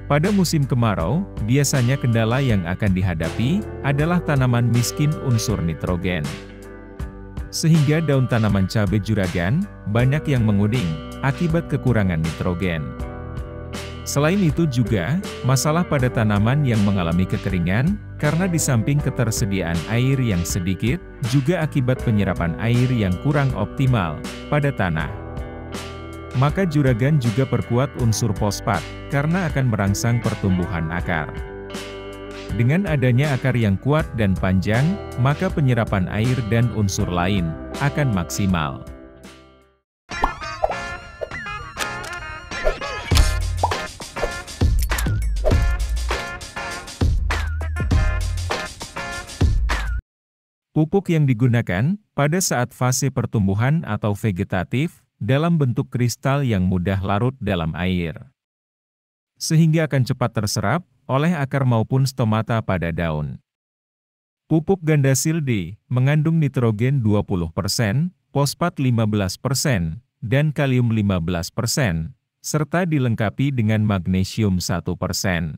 Pada musim kemarau, biasanya kendala yang akan dihadapi adalah tanaman miskin unsur nitrogen. Sehingga daun tanaman cabai juragan banyak yang menguning akibat kekurangan nitrogen. Selain itu juga, masalah pada tanaman yang mengalami kekeringan, karena di samping ketersediaan air yang sedikit, juga akibat penyerapan air yang kurang optimal pada tanah. Maka juragan juga perkuat unsur fosfat, karena akan merangsang pertumbuhan akar. Dengan adanya akar yang kuat dan panjang, maka penyerapan air dan unsur lain akan maksimal. Pupuk yang digunakan pada saat fase pertumbuhan atau vegetatif dalam bentuk kristal yang mudah larut dalam air, sehingga akan cepat terserap oleh akar maupun stomata pada daun. Pupuk Gandasil D mengandung nitrogen 20%, fosfat 15%, dan kalium 15%, serta dilengkapi dengan magnesium 1%.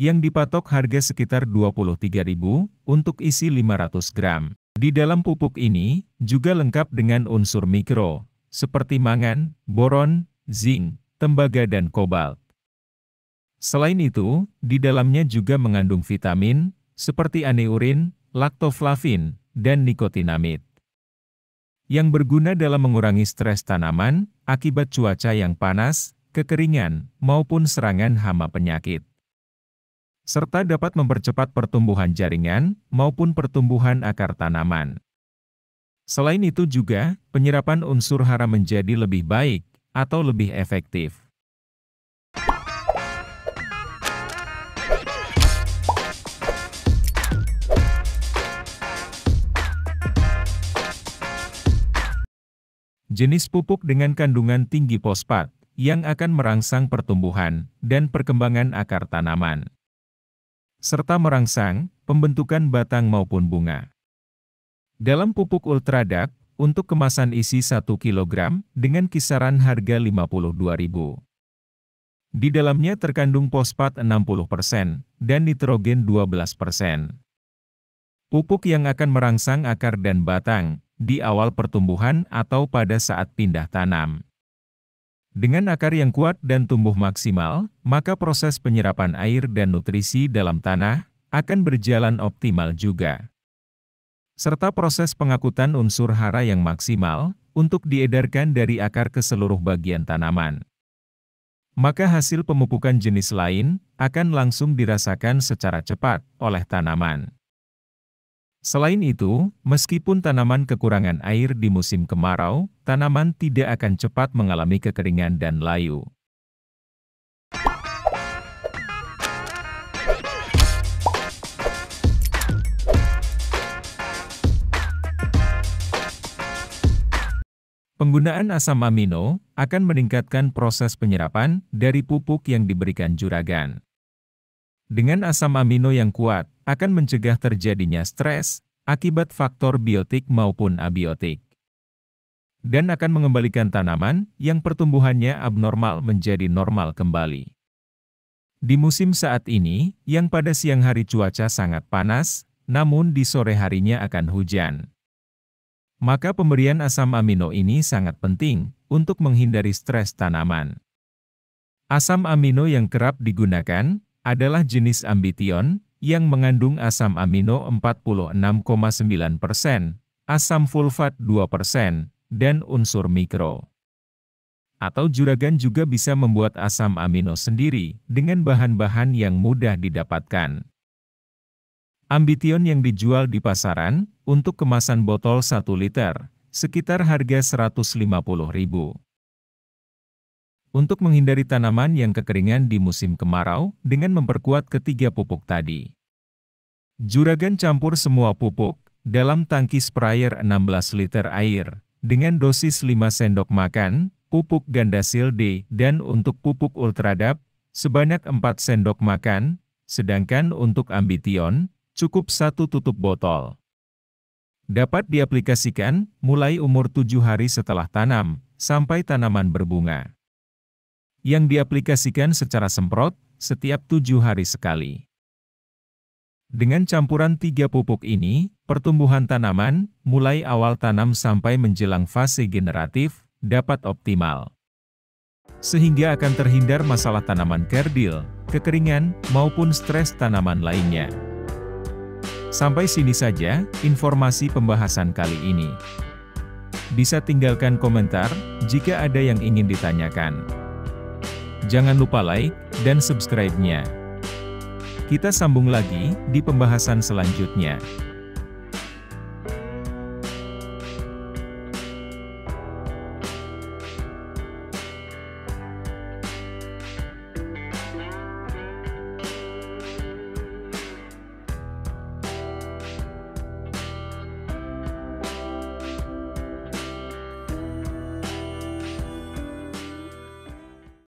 Yang dipatok harga sekitar Rp23.000 untuk isi 500 gram. Di dalam pupuk ini juga lengkap dengan unsur mikro, seperti mangan, boron, zinc, tembaga dan kobalt. Selain itu, di dalamnya juga mengandung vitamin, seperti aneurin, laktoflavin, dan nikotinamid, yang berguna dalam mengurangi stres tanaman akibat cuaca yang panas, kekeringan, maupun serangan hama penyakit, serta dapat mempercepat pertumbuhan jaringan maupun pertumbuhan akar tanaman. Selain itu juga, penyerapan unsur hara menjadi lebih baik atau lebih efektif. Jenis pupuk dengan kandungan tinggi fosfat yang akan merangsang pertumbuhan dan perkembangan akar tanaman, serta merangsang pembentukan batang maupun bunga. Dalam pupuk Ultradak, untuk kemasan isi 1 kg dengan kisaran harga Rp52.000. Di dalamnya terkandung fosfat 60% dan nitrogen 12%. Pupuk yang akan merangsang akar dan batang di awal pertumbuhan atau pada saat pindah tanam. Dengan akar yang kuat dan tumbuh maksimal, maka proses penyerapan air dan nutrisi dalam tanah akan berjalan optimal juga. Serta proses pengakutan unsur hara yang maksimal untuk diedarkan dari akar ke seluruh bagian tanaman. Maka hasil pemupukan jenis lain akan langsung dirasakan secara cepat oleh tanaman. Selain itu, meskipun tanaman kekurangan air di musim kemarau, tanaman tidak akan cepat mengalami kekeringan dan layu. Penggunaan asam amino akan meningkatkan proses penyerapan dari pupuk yang diberikan juragan. Dengan asam amino yang kuat, akan mencegah terjadinya stres akibat faktor biotik maupun abiotik, dan akan mengembalikan tanaman yang pertumbuhannya abnormal menjadi normal kembali. Di musim saat ini, yang pada siang hari cuaca sangat panas, namun di sore harinya akan hujan, maka pemberian asam amino ini sangat penting untuk menghindari stres tanaman. Asam amino yang kerap digunakan adalah jenis Ambition, yang mengandung asam amino 46,9%, asam fulfat 2%, dan unsur mikro. Atau juragan juga bisa membuat asam amino sendiri dengan bahan-bahan yang mudah didapatkan. Ambition yang dijual di pasaran untuk kemasan botol 1 liter, sekitar harga Rp150.000. Untuk menghindari tanaman yang kekeringan di musim kemarau dengan memperkuat ketiga pupuk tadi. Juragan campur semua pupuk dalam tangki sprayer 16 liter air dengan dosis 5 sendok makan pupuk Gandasil D dan untuk pupuk Ultradap sebanyak 4 sendok makan, sedangkan untuk Ambition cukup 1 tutup botol. Dapat diaplikasikan mulai umur 7 hari setelah tanam sampai tanaman berbunga. yang diaplikasikan secara semprot setiap 7 hari sekali. Dengan campuran 3 pupuk ini, pertumbuhan tanaman, mulai awal tanam sampai menjelang fase generatif, dapat optimal. Sehingga akan terhindar masalah tanaman kerdil, kekeringan, maupun stres tanaman lainnya. Sampai sini saja informasi pembahasan kali ini. Bisa tinggalkan komentar jika ada yang ingin ditanyakan. Jangan lupa like dan subscribe-nya. Kita sambung lagi di pembahasan selanjutnya.